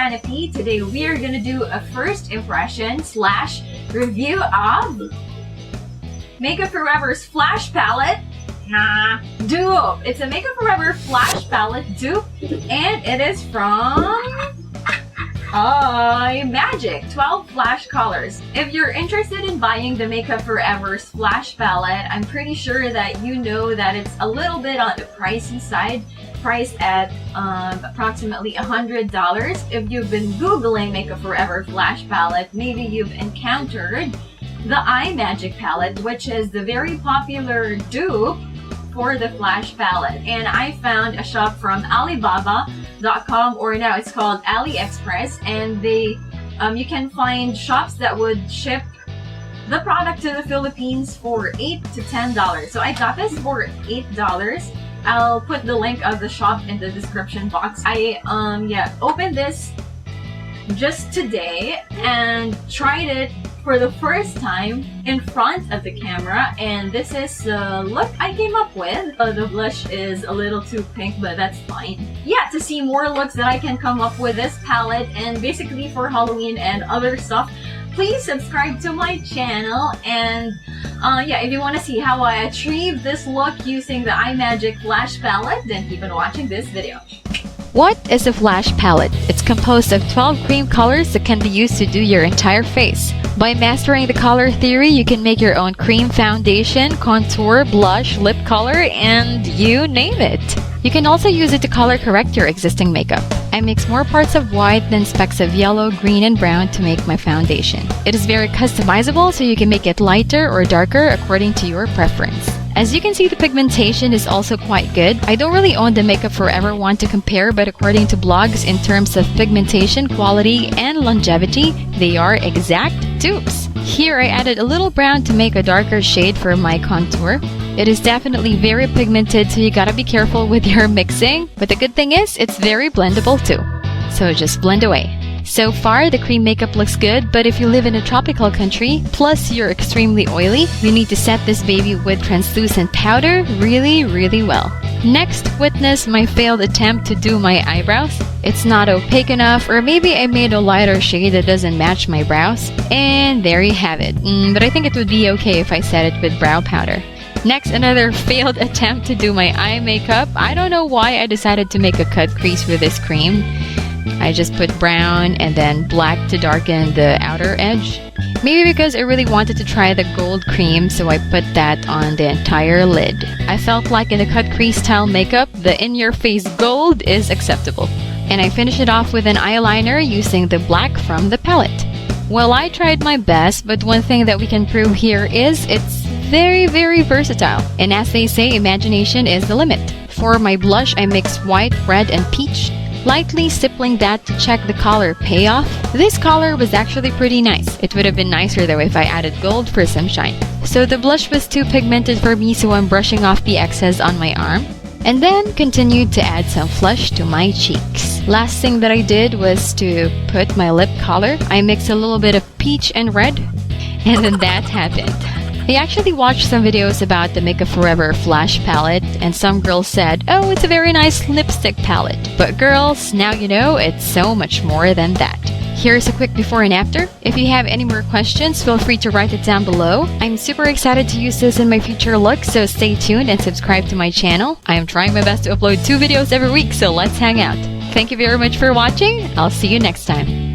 Xana P. Today we are gonna do a first impression / review of Makeup Forever's Flash Palette. Dupe. It's a Makeup Forever Flash Palette dupe, and it is from Imagic 12 flash colors. If you're interested in buying the Makeup Forever's Flash Palette, I'm pretty sure that you know that it's a little bit on the pricey side, priced at approximately $100. If you've been Googling Makeup Forever Flash Palette, maybe you've encountered the Imagic palette, which is the very popular dupe for the Flash Palette. And I found a shop from Alibaba.com, or now it's called AliExpress, and they you can find shops that would ship the product to the Philippines for $8 to $10. So I got this for $8. I'll put the link of the shop in the description box. I opened this just today and tried it for the first time in front of the camera, and this is the look I came up with. The blush is a little too pink, but that's fine. Yeah, to see more looks that I can come up with this palette, and basically for Halloween and other stuff, please subscribe to my channel. And if you want to see how I achieved this look using the Imagic Flash Palette, then keep on watching this video. What is a Flash Palette? It's composed of 12 cream colors that can be used to do your entire face. By mastering the color theory, you can make your own cream foundation, contour, blush, lip color, and you name it. You can also use it to color correct your existing makeup. I mix more parts of white than specks of yellow, green, and brown to make my foundation. It is very customizable, so you can make it lighter or darker according to your preference. As you can see, the pigmentation is also quite good. I don't really own the Makeup Forever one to compare, but according to blogs, in terms of pigmentation, quality, and longevity, they are exact dupes. Here I added a little brown to make a darker shade for my contour. It is definitely very pigmented, so you gotta be careful with your mixing, but the good thing is, it's very blendable too. So just blend away. So far, the cream makeup looks good, but if you live in a tropical country, plus you're extremely oily, you need to set this baby with translucent powder really well. Next, witness my failed attempt to do my eyebrows. It's not opaque enough, or maybe I made a lighter shade that doesn't match my brows. And there you have it. But I think it would be okay if I set it with brow powder. Next, another failed attempt to do my eye makeup. I don't know why I decided to make a cut crease with this cream. I just put brown and then black to darken the outer edge. Maybe because I really wanted to try the gold cream, so I put that on the entire lid. I felt like in the cut crease style makeup, the in-your-face gold is acceptable. And I finished it off with an eyeliner using the black from the palette. Well, I tried my best, but one thing that we can prove here is it's very versatile. And as they say, imagination is the limit. For my blush, I mixed white, red, and peach, lightly stippling that to check the color payoff. This color was actually pretty nice. It would have been nicer though if I added gold for some shine. So the blush was too pigmented for me, so I'm brushing off the excess on my arm. And then continued to add some flush to my cheeks. Last thing that I did was to put my lip color. I mixed a little bit of peach and red, and then that happened. I actually watched some videos about the Makeup Forever Flash Palette, and some girls said, oh, it's a very nice lipstick palette. But girls, now you know it's so much more than that. Here's a quick before and after. If you have any more questions, feel free to write it down below. I'm super excited to use this in my future looks, so stay tuned and subscribe to my channel. I am trying my best to upload 2 videos every week, so let's hang out. Thank you very much for watching. I'll see you next time.